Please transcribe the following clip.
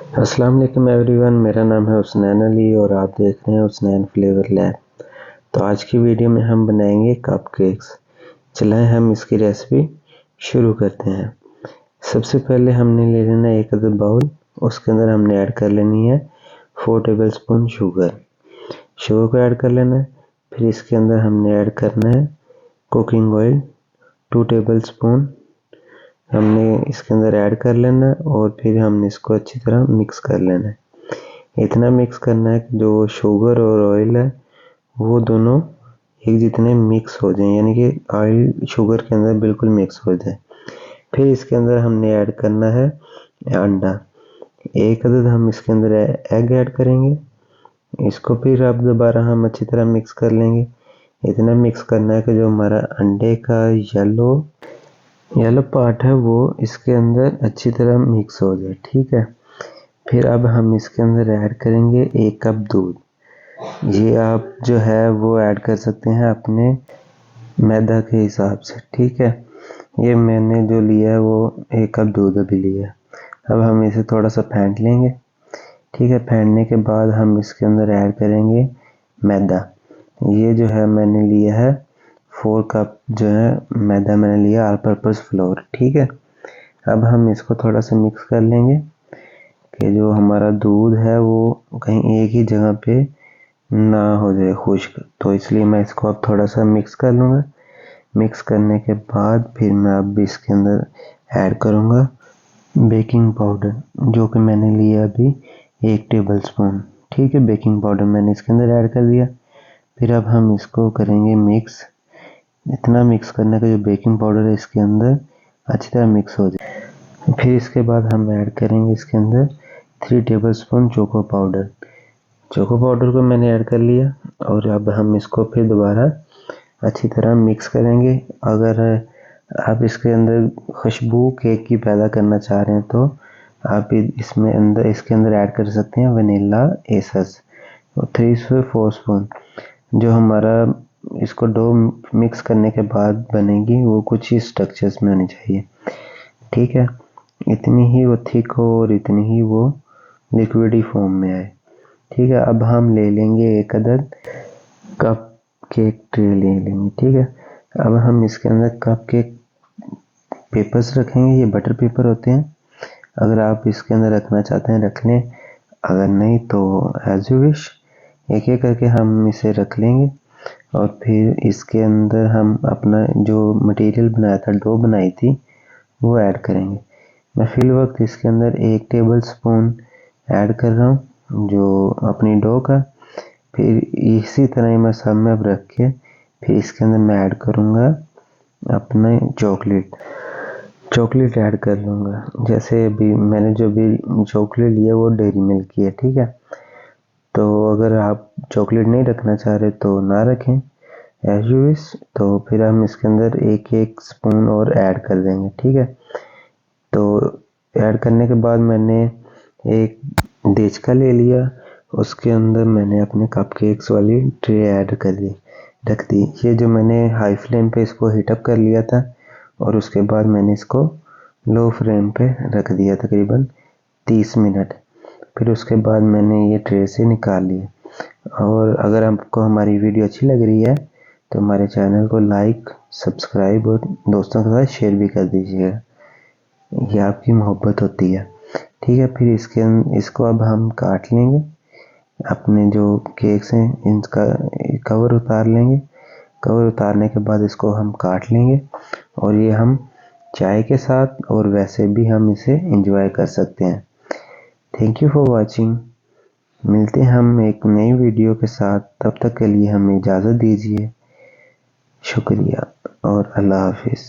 अस्सलाम वालेकुम एवरीवन, मेरा नाम है हुसनैन अली और आप देख रहे हैं हुसनैन फ्लेवर लैब। तो आज की वीडियो में हम बनाएंगे कपकेक्स। चलें हम इसकी रेसिपी शुरू करते हैं। सबसे पहले हमने ले लेना है एक अदद बाउल। उसके अंदर हमने ऐड कर लेनी है 4 टेबलस्पून शुगर को ऐड कर लेना है। फिर इसके अंदर हमने ऐड करना है कुकिंग ऑयल 2 टेबलस्पून हमने इसके अंदर ऐड कर लेना है और फिर हमने इसको अच्छी तरह मिक्स कर लेना है। इतना मिक्स करना है कि जो शुगर और ऑयल है वो दोनों एक जितने मिक्स हो जाएं, यानी कि ऑयल शुगर के अंदर बिल्कुल मिक्स हो जाए। फिर इसके अंदर हमने ऐड करना है अंडा। एक अदद हम इसके अंदर एग ऐड करेंगे। इसको फिर अब दोबारा हम अच्छी तरह मिक्स कर लेंगे। इतना मिक्स करना है कि जो हमारा अंडे का येलो पार्ट है वो इसके अंदर अच्छी तरह मिक्स हो जाए, ठीक है। फिर अब हम इसके अंदर ऐड करेंगे 1 कप दूध। ये आप जो है वो ऐड कर सकते हैं अपने मैदा के हिसाब से, ठीक है। ये मैंने जो लिया है वो 1 कप दूध अभी लिया है। अब हम इसे थोड़ा सा फेंट लेंगे, ठीक है। फेंटने के बाद हम इसके अंदर ऐड करेंगे मैदा। ये जो है मैंने लिया है 4 कप जो है मैदा मैंने लिया ऑल पर्पस फ्लोर, ठीक है। अब हम इसको थोड़ा सा मिक्स कर लेंगे कि जो हमारा दूध है वो कहीं एक ही जगह पे ना हो जाए खुश्क, तो इसलिए मैं इसको अब थोड़ा सा मिक्स कर लूँगा। मिक्स करने के बाद फिर मैं अब इसके अंदर ऐड करूँगा बेकिंग पाउडर, जो कि मैंने लिया अभी 1 टेबलस्पून, ठीक है। बेकिंग पाउडर मैंने इसके अंदर ऐड कर दिया। फिर अब हम इसको करेंगे मिक्स। इतना मिक्स करने का जो बेकिंग पाउडर है इसके अंदर अच्छी तरह मिक्स हो जाए। फिर इसके बाद हम ऐड करेंगे इसके अंदर 3 tablespoon choco powder. Choco powder को मैंने ऐड कर लिया और अब हम इसको फिर दोबारा अच्छी तरह मिक्स करेंगे। अगर आप इसके अंदर खुशबू केक की पैदा करना चाह रहे हैं तो आप इसके अंदर ऐड कर सकते हैं वनीला एसेंस 3 से 4 स्पून। जो हमारा इसको डो मिक्स करने के बाद बनेगी वो कुछ ही स्ट्रक्चर्स में होनी चाहिए, ठीक है। इतनी ही वो थिक हो और इतनी ही वो लिक्विडी फॉर्म में आए, ठीक है। अब हम ले लेंगे एक अदद कप केक ट्रे ले लेंगे, ठीक है। अब हम इसके अंदर कप केक पेपर्स रखेंगे। ये बटर पेपर होते हैं। अगर आप इसके अंदर रखना चाहते हैं रख लें, अगर नहीं तो एज यू विश। एक एक करके हम इसे रख लेंगे और फिर इसके अंदर हम अपना जो मटेरियल बनाया था, डो बनाई थी, वो ऐड करेंगे। मैं फिल वक्त इसके अंदर 1 टेबलस्पून ऐड कर रहा हूँ जो अपनी डो का। फिर इसी तरह मैं सब में अब रख के फिर इसके अंदर मैं ऐड करूँगा अपना चॉकलेट ऐड कर लूँगा। जैसे अभी मैंने जो भी चॉकलेट लिया वो डेयरी मिल्क की है, ठीक है। तो अगर आप चॉकलेट नहीं रखना चाह रहे तो ना रखें, एज यू विश। तो फिर हम इसके अंदर 1 स्पून और ऐड कर देंगे, ठीक है। तो ऐड करने के बाद मैंने एक देचका ले लिया। उसके अंदर मैंने अपने कपकेक्स वाली ट्रे ऐड रख दी। ये जो मैंने हाई फ्लेम पे इसको हीटअप कर लिया था और उसके बाद मैंने इसको लो फ्लेम पे रख दिया तकरीबन 30 मिनट। फिर उसके बाद मैंने ये ट्रे से निकाल लिया। और अगर आपको हमारी वीडियो अच्छी लग रही है तो हमारे चैनल को लाइक, सब्सक्राइब और दोस्तों के साथ शेयर भी कर दीजिएगा। ये आपकी मोहब्बत होती है, ठीक है। फिर इसको अब हम काट लेंगे। अपने जो केक्स हैं इनका कवर उतार लेंगे। कवर उतारने के बाद इसको हम काट लेंगे और ये हम चाय के साथ और वैसे भी हम इसे एंजॉय कर सकते हैं। Thank you for watching. मिलते हैं हम एक नई वीडियो के साथ, तब तक के लिए हमें इजाज़त दीजिए। शुक्रिया और अल्लाह हाफिज़।